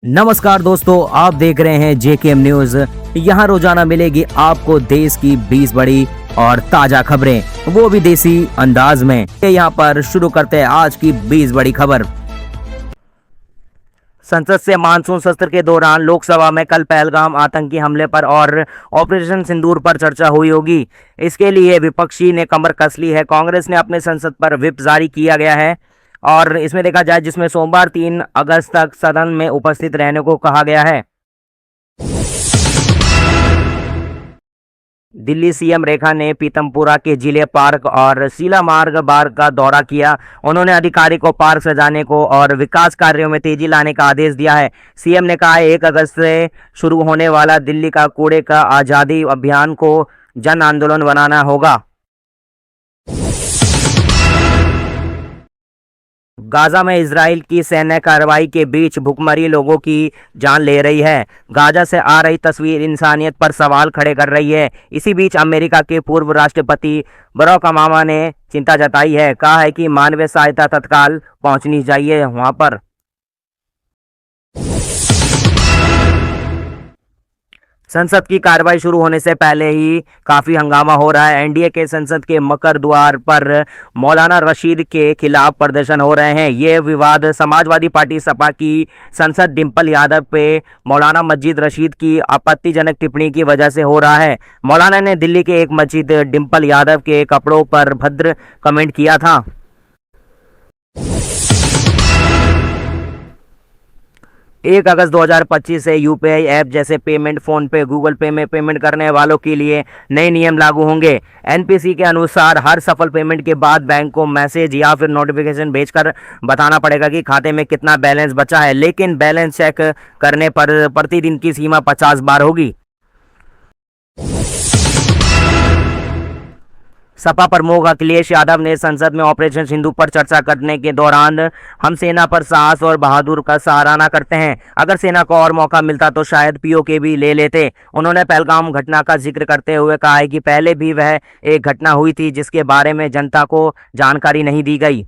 नमस्कार दोस्तों, आप देख रहे हैं जेकेएम न्यूज। यहाँ रोजाना मिलेगी आपको देश की 20 बड़ी और ताजा खबरें, वो भी देसी अंदाज में। यहाँ पर शुरू करते हैं आज की 20 बड़ी खबर। संसद से मानसून सत्र के दौरान लोकसभा में कल पहलगाम आतंकी हमले पर और ऑपरेशन सिंदूर पर चर्चा हुई होगी। इसके लिए विपक्षी ने कमर कस ली है। कांग्रेस ने अपने संसद पर व्हिप जारी किया गया है और इसमें देखा जाए जिसमें सोमवार 3 अगस्त तक सदन में उपस्थित रहने को कहा गया है। दिल्ली सीएम रेखा ने पीतमपुरा के जिले पार्क और शीला मार्ग बार का दौरा किया। उन्होंने अधिकारी को पार्क सजाने को और विकास कार्यों में तेजी लाने का आदेश दिया है। सीएम ने कहा 1 अगस्त से शुरू होने वाला दिल्ली का कूड़े का आज़ादी अभियान को जन आंदोलन बनाना होगा। गाजा में इजराइल की सैन्य कार्रवाई के बीच भूखमरी लोगों की जान ले रही है। गाजा से आ रही तस्वीर इंसानियत पर सवाल खड़े कर रही है। इसी बीच अमेरिका के पूर्व राष्ट्रपति बराक ओबामा ने चिंता जताई है। कहा है कि मानवीय सहायता तत्काल पहुंचनी चाहिए वहां पर। संसद की कार्रवाई शुरू होने से पहले ही काफी हंगामा हो रहा है। एनडीए के संसद के मकर द्वार पर मौलाना रशीद के खिलाफ प्रदर्शन हो रहे हैं। ये विवाद समाजवादी पार्टी सपा की सांसद डिंपल यादव पे मौलाना मस्जिद रशीद की आपत्तिजनक टिप्पणी की वजह से हो रहा है। मौलाना ने दिल्ली के एक मस्जिद डिंपल यादव के कपड़ों पर भद्र कमेंट किया था। 1 अगस्त 2025 से यूपीआई ऐप जैसे पेमेंट फोन पे, गूगल पे में पेमेंट करने वालों के लिए नए नियम लागू होंगे। एनपीसी के अनुसार हर सफल पेमेंट के बाद बैंक को मैसेज या फिर नोटिफिकेशन भेजकर बताना पड़ेगा कि खाते में कितना बैलेंस बचा है, लेकिन बैलेंस चेक करने पर प्रतिदिन की सीमा 50 बार होगी। सपा प्रमुख अखिलेश यादव ने संसद में ऑपरेशन सिंधु पर चर्चा करने के दौरान हम सेना पर साहस और बहादुर का सराहना करते हैं। अगर सेना को और मौका मिलता तो शायद पीओके भी ले लेते। उन्होंने पहलगाम घटना का जिक्र करते हुए कहा है कि पहले भी वह एक घटना हुई थी जिसके बारे में जनता को जानकारी नहीं दी गई।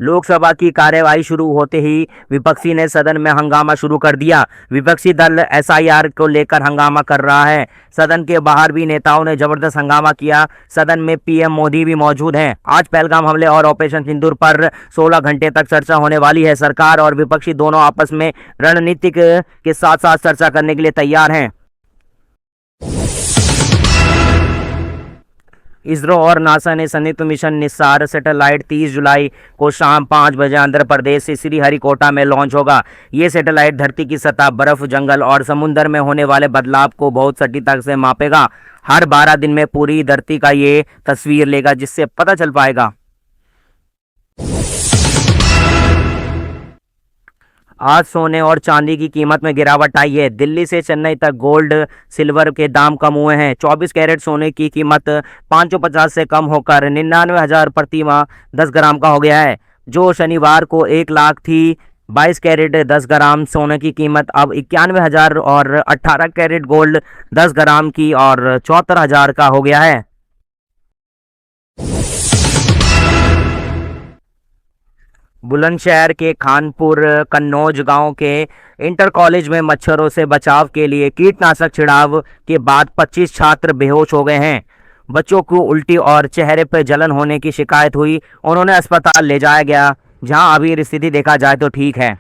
लोकसभा की कार्यवाही शुरू होते ही विपक्षी ने सदन में हंगामा शुरू कर दिया। विपक्षी दल एसआईआर को लेकर हंगामा कर रहा है। सदन के बाहर भी नेताओं ने जबरदस्त हंगामा किया। सदन में पीएम मोदी भी मौजूद हैं। आज पहलगाम हमले और ऑपरेशन सिंदूर पर 16 घंटे तक चर्चा होने वाली है। सरकार और विपक्षी दोनों आपस में रणनीतिक के साथ साथ चर्चा करने के लिए तैयार हैं। इसरो और नासा ने संयुक्त मिशन निस्सार सैटेलाइट 30 जुलाई को शाम 5 बजे आंध्र प्रदेश से श्रीहरिकोटा में लॉन्च होगा। ये सैटेलाइट धरती की सतह, बर्फ, जंगल और समुद्र में होने वाले बदलाव को बहुत सटीकता से मापेगा। हर 12 दिन में पूरी धरती का ये तस्वीर लेगा, जिससे पता चल पाएगा। आज सोने और चांदी की कीमत में गिरावट आई है। दिल्ली से चेन्नई तक गोल्ड सिल्वर के दाम कम हुए हैं। 24 कैरेट सोने की कीमत 550 से कम होकर 99,000 प्रति माह 10 ग्राम का हो गया है, जो शनिवार को 1 लाख थी। 22 कैरेट 10 ग्राम सोने की कीमत अब 91,000 और 18 कैरेट गोल्ड 10 ग्राम की और 74,000 का हो गया है। बुलंदशहर के खानपुर कन्नौज गांव के इंटर कॉलेज में मच्छरों से बचाव के लिए कीटनाशक छिड़ाव के बाद 25 छात्र बेहोश हो गए हैं। बच्चों को उल्टी और चेहरे पर जलन होने की शिकायत हुई। उन्होंने अस्पताल ले जाया गया, जहां अभी स्थिति देखा जाए तो ठीक है।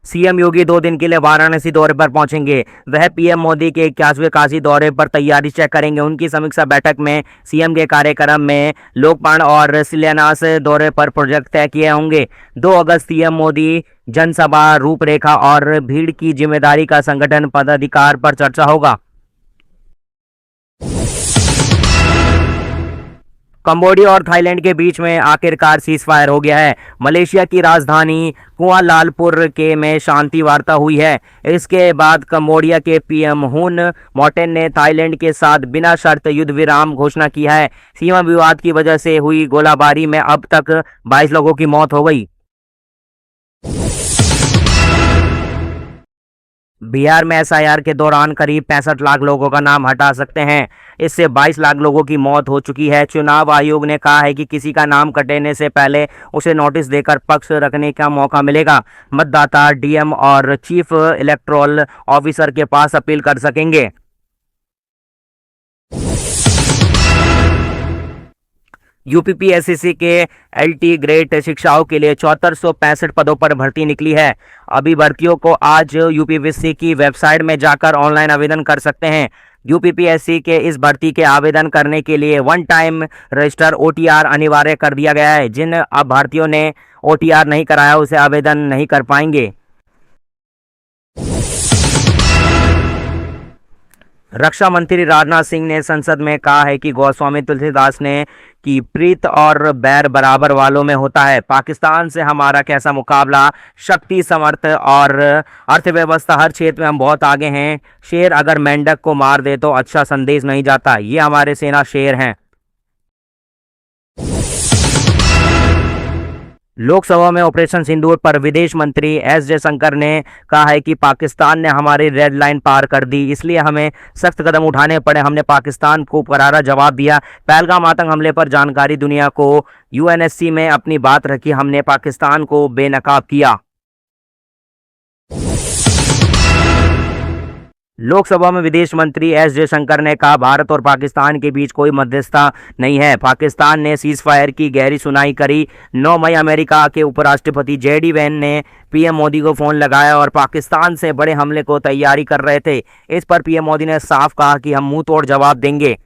सीएम योगी 2 दिन के लिए वाराणसी दौरे पर पहुंचेंगे। वह पीएम मोदी के 81वें काशी दौरे पर तैयारी चेक करेंगे। उनकी समीक्षा बैठक में सीएम के कार्यक्रम में लोकपाल और शिलान्यास दौरे पर प्रोजेक्ट तय किए होंगे। 2 अगस्त सीएम मोदी जनसभा रूपरेखा और भीड़ की जिम्मेदारी का संगठन पदाधिकार पर चर्चा होगा। कंबोडिया और थाईलैंड के बीच में आखिरकार सीज फायर हो गया है। मलेशिया की राजधानी कुआलालंपुर के में शांति वार्ता हुई है। इसके बाद कंबोडिया के पीएम हुन मोटेन ने थाईलैंड के साथ बिना शर्त युद्ध विराम घोषणा किया है। सीमा विवाद की वजह से हुई गोलाबारी में अब तक 22 लोगों की मौत हो गई। बिहार में एसआईआर के दौरान करीब 65 लाख लोगों का नाम हटा सकते हैं। इससे 22 लाख लोगों की मौत हो चुकी है। चुनाव आयोग ने कहा है कि किसी का नाम कटने से पहले उसे नोटिस देकर पक्ष रखने का मौका मिलेगा। मतदाता डीएम और चीफ इलेक्टोरल ऑफिसर के पास अपील कर सकेंगे। यूपीपीएससी के एलटी ग्रेड शिक्षाओं के लिए 7465 पदों पर भर्ती निकली है। अभी भर्तियों को आज यूपीपीएससी की वेबसाइट में जाकर ऑनलाइन आवेदन कर सकते हैं। यूपीपीएससी के इस भर्ती के आवेदन करने के लिए वन टाइम रजिस्टर ओटीआर अनिवार्य कर दिया गया है। जिन अभ्यर्थियों ने ओटीआर नहीं कराया उसे आवेदन नहीं कर पाएंगे। रक्षा मंत्री राजनाथ सिंह ने संसद में कहा है कि गोस्वामी तुलसीदास ने कि प्रीत और बैर बराबर वालों में होता है। पाकिस्तान से हमारा कैसा मुकाबला, शक्ति, समर्थ और अर्थव्यवस्था, हर क्षेत्र में हम बहुत आगे हैं। शेर अगर मेंढक को मार दे तो अच्छा संदेश नहीं जाता। ये हमारे सेना शेर हैं। लोकसभा में ऑपरेशन सिंदूर पर विदेश मंत्री एस जयशंकर ने कहा है कि पाकिस्तान ने हमारी रेड लाइन पार कर दी, इसलिए हमें सख्त कदम उठाने पड़े। हमने पाकिस्तान को करारा जवाब दिया। पहलगाम आतंक हमले पर जानकारी दुनिया को यूएनएससी में अपनी बात रखी। हमने पाकिस्तान को बेनकाब किया। लोकसभा में विदेश मंत्री एस जयशंकर ने कहा, भारत और पाकिस्तान के बीच कोई मध्यस्थता नहीं है। पाकिस्तान ने सीज फायर की गहरी सुनाई करी। 9 मई अमेरिका के उपराष्ट्रपति जेडी वैन ने पीएम मोदी को फोन लगाया और पाकिस्तान से बड़े हमले को तैयारी कर रहे थे। इस पर पीएम मोदी ने साफ कहा कि हम मुंह तोड़ जवाब देंगे।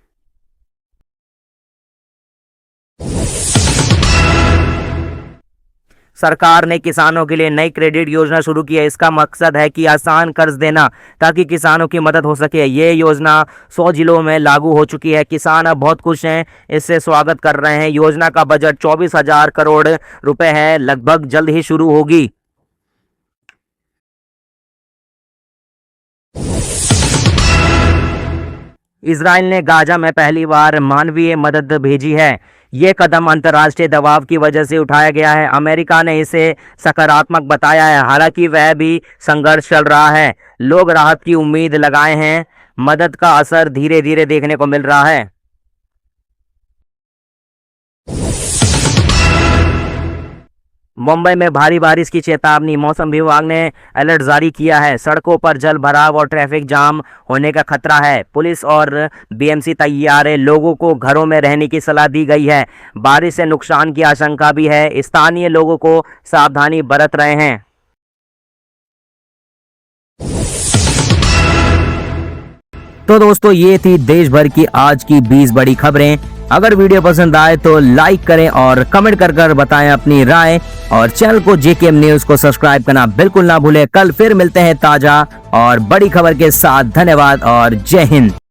सरकार ने किसानों के लिए नई क्रेडिट योजना शुरू की है। इसका मकसद है कि आसान कर्ज देना ताकि किसानों की मदद हो सके। ये योजना 100 जिलों में लागू हो चुकी है। किसान अब बहुत खुश हैं, इससे स्वागत कर रहे हैं। योजना का बजट 24,000 करोड़ रुपए है, लगभग जल्द ही शुरू होगी। इजराइल ने गाजा में पहली बार मानवीय मदद भेजी है। ये कदम अंतर्राष्ट्रीय दबाव की वजह से उठाया गया है। अमेरिका ने इसे सकारात्मक बताया है, हालांकि वह भी संघर्ष चल रहा है। लोग राहत की उम्मीद लगाए हैं। मदद का असर धीरे धीरे देखने को मिल रहा है। मुंबई में भारी बारिश की चेतावनी, मौसम विभाग ने अलर्ट जारी किया है। सड़कों पर जल भराव और ट्रैफिक जाम होने का खतरा है। पुलिस और बीएमसी तैयार है। लोगों को घरों में रहने की सलाह दी गई है। बारिश से नुकसान की आशंका भी है। स्थानीय लोगों को सावधानी बरत रहे हैं। तो दोस्तों, ये थी देश भर की आज की 20 बड़ी खबरें। अगर वीडियो पसंद आए तो लाइक करें और कमेंट कर बताएं अपनी राय, और चैनल को जेकेएम न्यूज को सब्सक्राइब करना बिल्कुल ना भूलें। कल फिर मिलते हैं ताजा और बड़ी खबर के साथ। धन्यवाद और जय हिंद।